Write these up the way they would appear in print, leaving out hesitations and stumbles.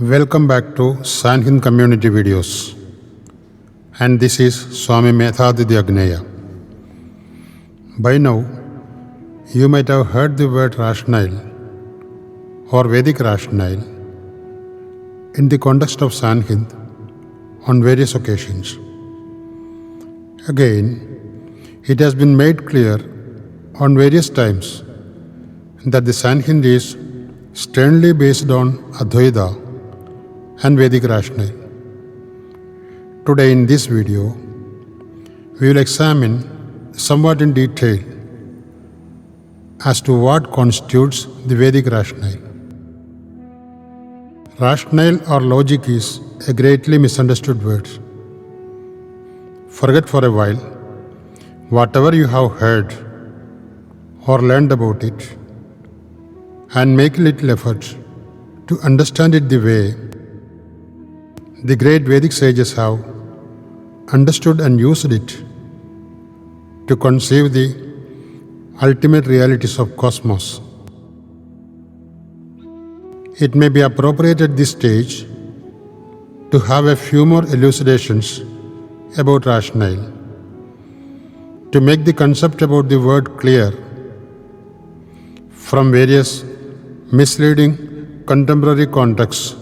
Welcome back to Sanhind community videos, and this is Swami Methadidi Agneya. By now, you might have heard the word rationale or Vedic rationale in the context of Sanhind on various occasions. Again, it has been made clear on various times that the Sanhind is sternly based on Advaita and Vedic Rationale. Today in this video, we will examine somewhat in detail as to what constitutes the Vedic Rationale. Rationale or logic is a greatly misunderstood word. Forget for a while whatever you have heard or learned about it and make a little effort to understand it the way the great Vedic sages have understood and used it to conceive the ultimate realities of cosmos. It may be appropriate at this stage to have a few more elucidations about rationale, to make the concept about the word clear from various misleading contemporary contexts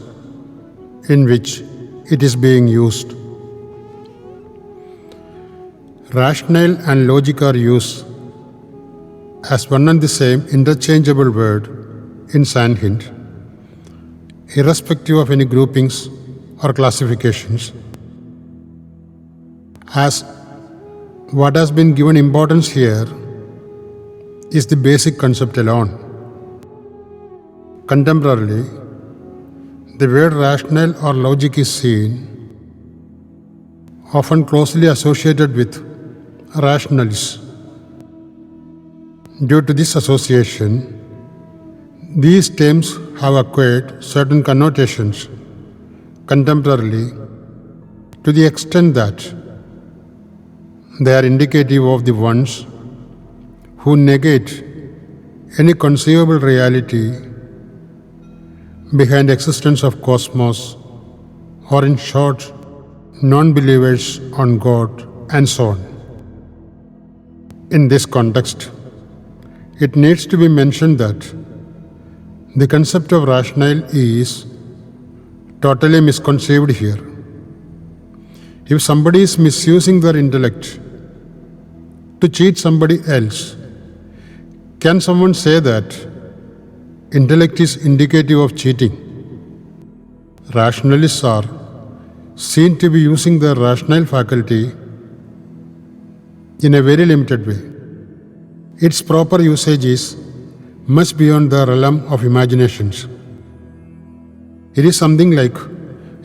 in which it is being used. Rationale and logic are used as one and the same interchangeable word in Sanhind, irrespective of any groupings or classifications, as what has been given importance here is the basic concept alone. Contemporarily, the word rationale or logic is seen often closely associated with rationalists. Due to this association, these terms have acquired certain connotations contemporarily to the extent that they are indicative of the ones who negate any conceivable reality behind the existence of cosmos, or in short, non-believers on God, and so on. In this context, it needs to be mentioned that the concept of rationale is totally misconceived here. If somebody is misusing their intellect to cheat somebody else, can someone say that intellect is indicative of cheating? Rationalists are seen to be using their rational faculty in a very limited way. Its proper usage is much beyond the realm of imaginations. It is something like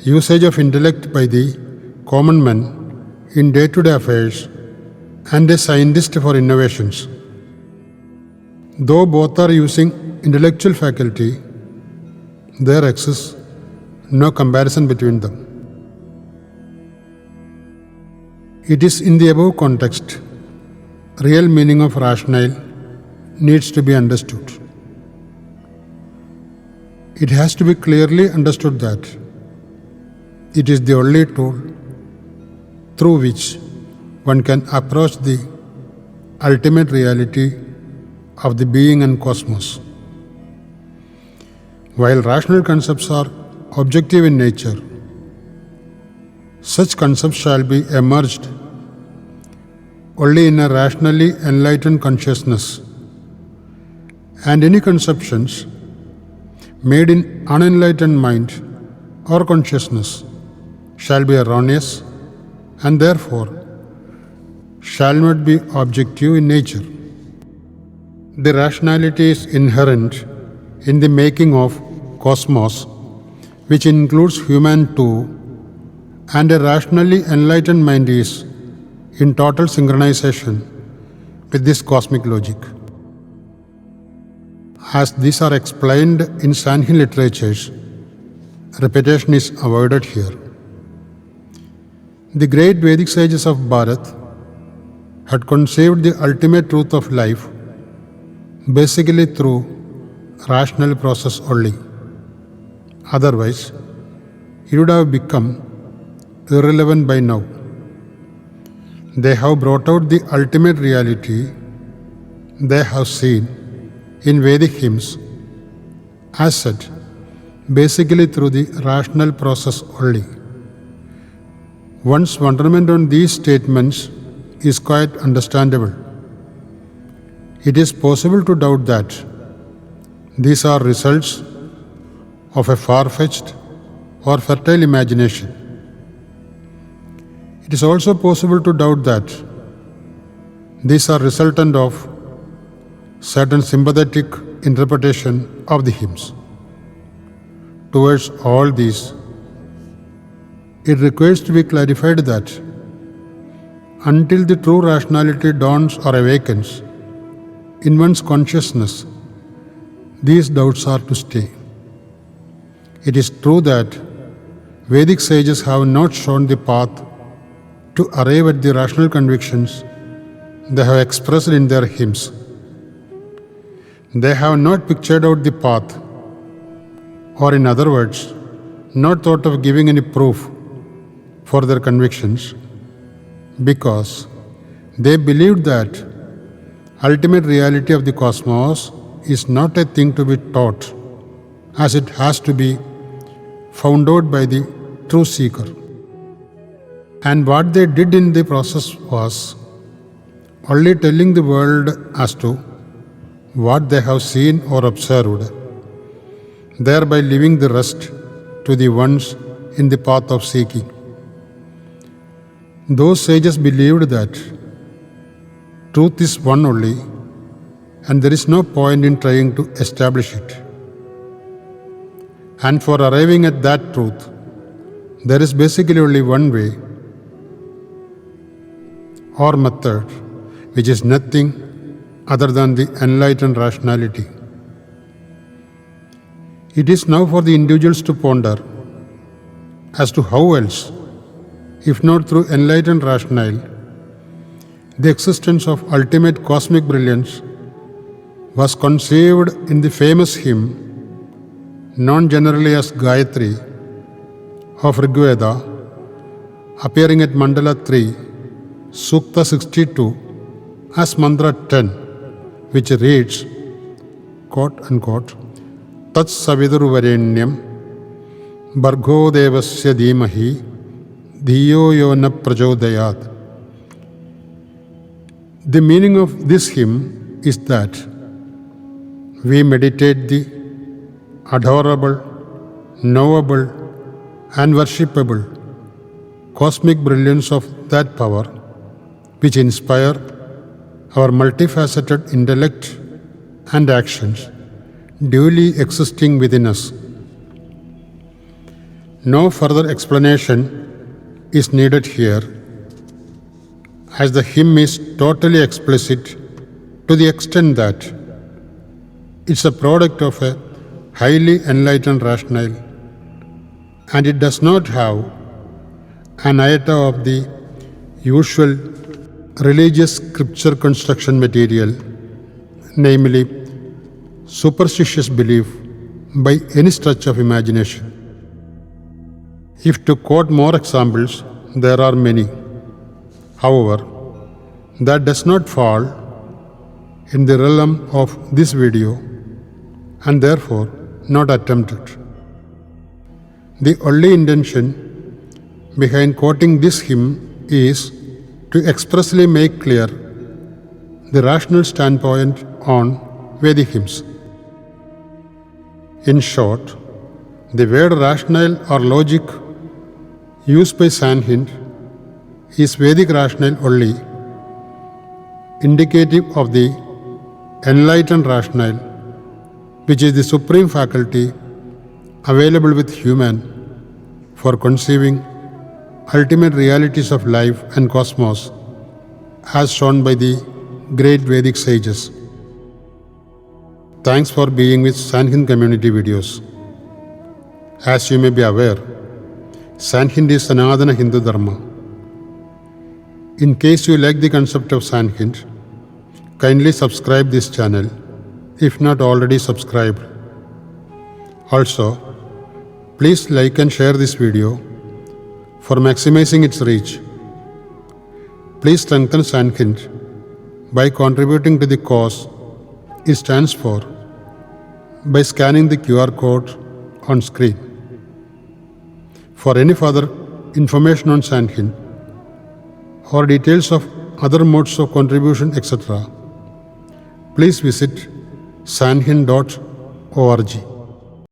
usage of intellect by the common man in day-to-day affairs and a scientist for innovations. Though both are using intellectual faculty, there exists no comparison between them. It is in the above context, real meaning of rationale needs to be understood. It has to be clearly understood that it is the only tool through which one can approach the ultimate reality of the being and cosmos. While rational concepts are objective in nature, such concepts shall be emerged only in a rationally enlightened consciousness, and any conceptions made in unenlightened mind or consciousness shall be erroneous and therefore shall not be objective in nature. The rationality is inherent in the making of cosmos, which includes human too, and a rationally enlightened mind is in total synchronization with this cosmic logic. As these are explained in Sanhind literatures, repetition is avoided here. The great Vedic sages of Bharat had conceived the ultimate truth of life basically through rational process only. Otherwise, it would have become irrelevant by now. They have brought out the ultimate reality they have seen in Vedic hymns, as said, basically through the rational process only. One's wonderment on these statements is quite understandable. It is possible to doubt that these are results of a far-fetched or fertile imagination. It is also possible to doubt that these are resultant of certain sympathetic interpretation of the hymns. Towards all these, it requires to be clarified that until the true rationality dawns or awakens in one's consciousness, these doubts are to stay. It is true that Vedic sages have not shown the path to arrive at the rational convictions they have expressed in their hymns. They have not pictured out the path, or in other words, not thought of giving any proof for their convictions, because they believed that ultimate reality of the cosmos is not a thing to be taught, as it has to be found out by the true seeker. And what they did in the process was only telling the world as to what they have seen or observed, thereby leaving the rest to the ones in the path of seeking. Those sages believed that truth is one only, and there is no point in trying to establish it. And for arriving at that truth, there is basically only one way or method, which is nothing other than the enlightened rationality. It is now for the individuals to ponder as to how else, if not through enlightened rationale, the existence of ultimate cosmic brilliance was conceived in the famous hymn, known generally as Gayatri, of Rigveda, appearing at Mandala 3, Sukta 62, as Mantra 10, which reads, quote unquote, Tat Saviduru Varenyam, Bhargo Devasya Dhimahi, Dhiyo Yona Prachodayat. The meaning of this hymn is that we meditate the adorable, knowable, and worshipable cosmic brilliance of that power which inspire our multifaceted intellect and actions duly existing within us. No further explanation is needed here, as the hymn is totally explicit to the extent that it's a product of a highly enlightened rationale, and it does not have an iota of the usual religious scripture construction material, namely superstitious belief by any stretch of imagination. If to quote more examples, there are many. However, that does not fall in the realm of this video and therefore not attempted. The only intention behind quoting this hymn is to expressly make clear the rational standpoint on Vedic hymns. In short, the word rationale or logic used by Sanhind is Vedic rationale only, indicative of the enlightened rationale, which is the supreme faculty available with human for conceiving ultimate realities of life and cosmos, as shown by the great Vedic sages. Thanks for being with Sanhind community videos. As you may be aware, Sanhind is Sanatana Hindu Dharma. In case you like the concept of Sanhind, kindly subscribe this channel if not already subscribed. Also, Please like and share this video for maximizing its reach. Please strengthen Sanhind by contributing to the cause it stands for by scanning the QR code on screen. For any further information on Sanhind or details of other modes of contribution, etc., please visit sanhind.org.